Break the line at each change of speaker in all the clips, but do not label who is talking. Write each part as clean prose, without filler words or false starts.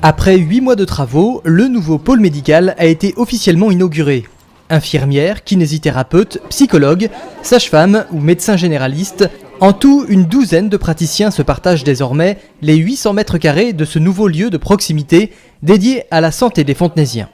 Après 8 mois de travaux, le nouveau pôle médical a été officiellement inauguré. Infirmières, kinésithérapeutes, psychologues, sages-femmes ou médecins généralistes, en tout une douzaine de praticiens se partagent désormais les 800 mètres carrés de ce nouveau lieu de proximité dédié à la santé des Fontenaisiens.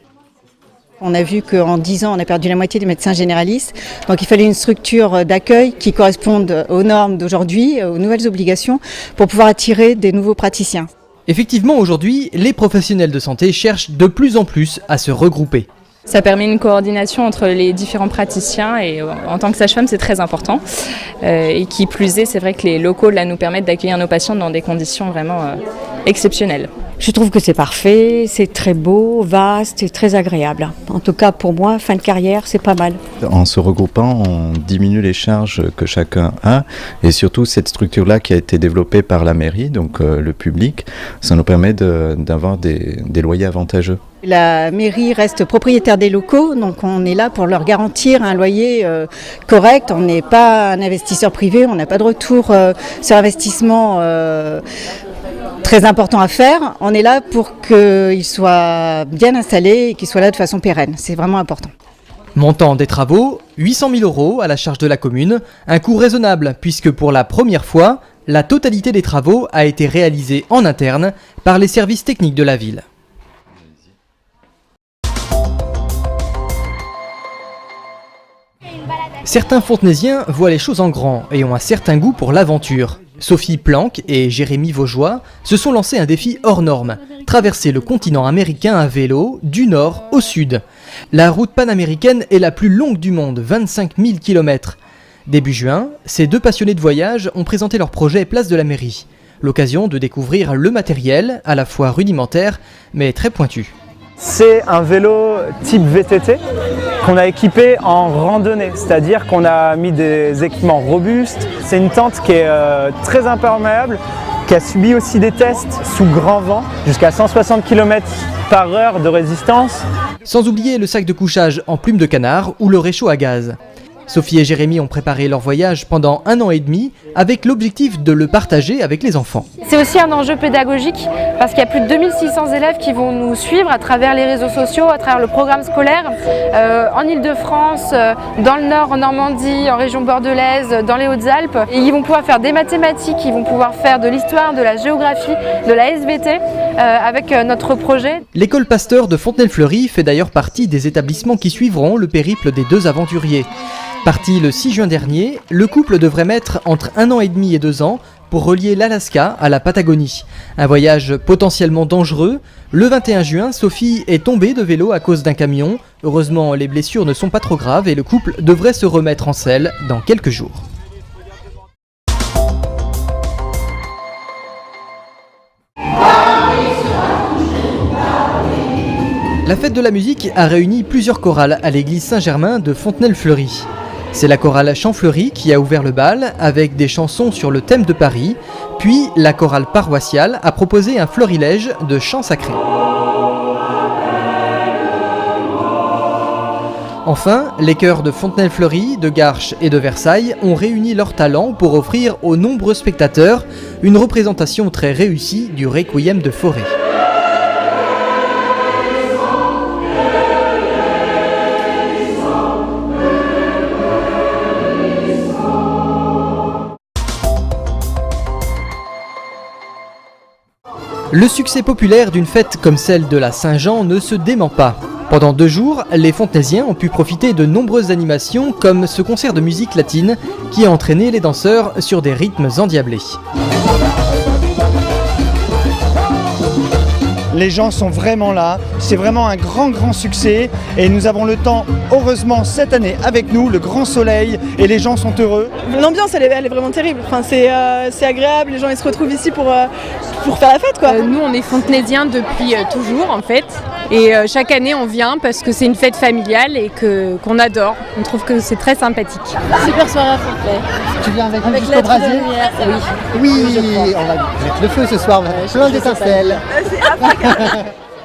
On a vu qu'en 10 ans, on a perdu la moitié des médecins généralistes. Donc il fallait une structure d'accueil qui corresponde aux normes d'aujourd'hui, aux nouvelles obligations, pour pouvoir attirer des nouveaux praticiens.
Effectivement, aujourd'hui, les professionnels de santé cherchent de plus en plus à se regrouper.
Ça permet une coordination entre les différents praticiens et en tant que sage-femme, c'est très important. Et qui plus est, c'est vrai que les locaux là, nous permettent d'accueillir nos patients dans des conditions vraiment exceptionnelles.
Je trouve que c'est parfait, c'est très beau, vaste et très agréable. En tout cas, pour moi, fin de carrière, c'est pas mal.
En se regroupant, on diminue les charges que chacun a et surtout cette structure-là qui a été développée par la mairie, donc le public, ça nous permet d'avoir des loyers avantageux.
La mairie reste propriétaire des locaux, donc on est là pour leur garantir un loyer correct. On n'est pas un investisseur privé, on n'a pas de retour sur investissement très important à faire. On est là pour qu'ils soient bien installés et qu'ils soient là de façon pérenne. C'est vraiment important.
Montant des travaux, 800 000 € à la charge de la commune, un coût raisonnable puisque pour la première fois, la totalité des travaux a été réalisée en interne par les services techniques de la ville. Certains Fontenaisiens voient les choses en grand et ont un certain goût pour l'aventure. Sophie Planck et Jérémy Vaugeois se sont lancés un défi hors norme, traverser le continent américain à vélo du nord au sud. La route panaméricaine est la plus longue du monde, 25 000 km. Début juin, ces deux passionnés de voyage ont présenté leur projet Place de la Mairie. L'occasion de découvrir le matériel, à la fois rudimentaire mais très pointu.
C'est un vélo type VTT qu'on a équipé en randonnée, c'est-à-dire qu'on a mis des équipements robustes. C'est une tente qui est très imperméable, qui a subi aussi des tests sous grand vent, jusqu'à 160 km/h de résistance.
Sans oublier le sac de couchage en plume de canard ou le réchaud à gaz. Sophie et Jérémy ont préparé leur voyage pendant 1 an et demi avec l'objectif de le partager avec les enfants.
C'est aussi un enjeu pédagogique parce qu'il y a plus de 2600 élèves qui vont nous suivre à travers les réseaux sociaux, à travers le programme scolaire, en Ile-de-France, dans le Nord, en Normandie, en région bordelaise, dans les Hautes-Alpes. Et ils vont pouvoir faire des mathématiques, ils vont pouvoir faire de l'histoire, de la géographie, de la SVT avec notre projet.
L'école Pasteur de Fontenay-le-Fleury fait d'ailleurs partie des établissements qui suivront le périple des deux aventuriers. Parti le 6 juin dernier, le couple devrait mettre entre 1 an et demi et 2 ans pour relier l'Alaska à la Patagonie. Un voyage potentiellement dangereux. Le 21 juin, Sophie est tombée de vélo à cause d'un camion. Heureusement, les blessures ne sont pas trop graves et le couple devrait se remettre en selle dans quelques jours. La fête de la musique a réuni plusieurs chorales à l'église Saint-Germain de Fontenay-le-Fleury. C'est la chorale Chant-Fleury qui a ouvert le bal avec des chansons sur le thème de Paris, puis la chorale paroissiale a proposé un florilège de chants sacrés. Enfin, les chœurs de Fontenay-le-Fleury, de Garches et de Versailles ont réuni leurs talents pour offrir aux nombreux spectateurs une représentation très réussie du Requiem de Fauré. Le succès populaire d'une fête comme celle de la Saint-Jean ne se dément pas. Pendant 2 jours, les Fontenaisiens ont pu profiter de nombreuses animations comme ce concert de musique latine qui a entraîné les danseurs sur des rythmes endiablés.
Les gens sont vraiment là, c'est vraiment un grand succès et nous avons le temps, heureusement cette année avec nous, le grand soleil et les gens sont heureux.
L'ambiance elle est vraiment terrible, enfin, c'est agréable, les gens ils se retrouvent ici pour faire la fête quoi.
Nous on est fontenaisiens depuis toujours en fait et chaque année on vient parce que c'est une fête familiale et qu'on adore, on trouve que c'est très sympathique.
Super soirée à Fontenay.
Tu viens avec
nous
jusqu'au brasier?
Oui,
on va mettre le feu ce soir, plein d'étincelles.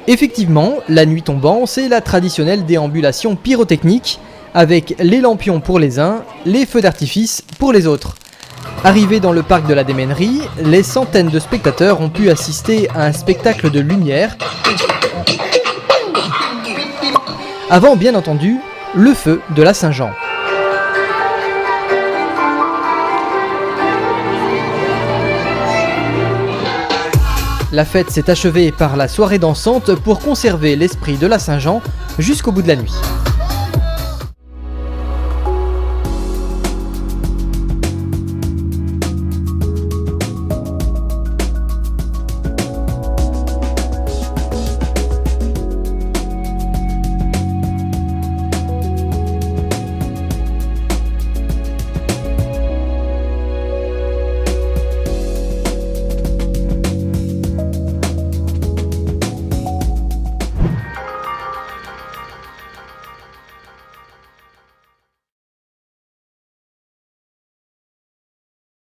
Effectivement, la nuit tombant, c'est la traditionnelle déambulation pyrotechnique avec les lampions pour les uns, les feux d'artifice pour les autres. Arrivés dans le parc de la Démènerie, les centaines de spectateurs ont pu assister à un spectacle de lumière, avant bien entendu le feu de la Saint-Jean. La fête s'est achevée par la soirée dansante pour conserver l'esprit de la Saint-Jean jusqu'au bout de la nuit.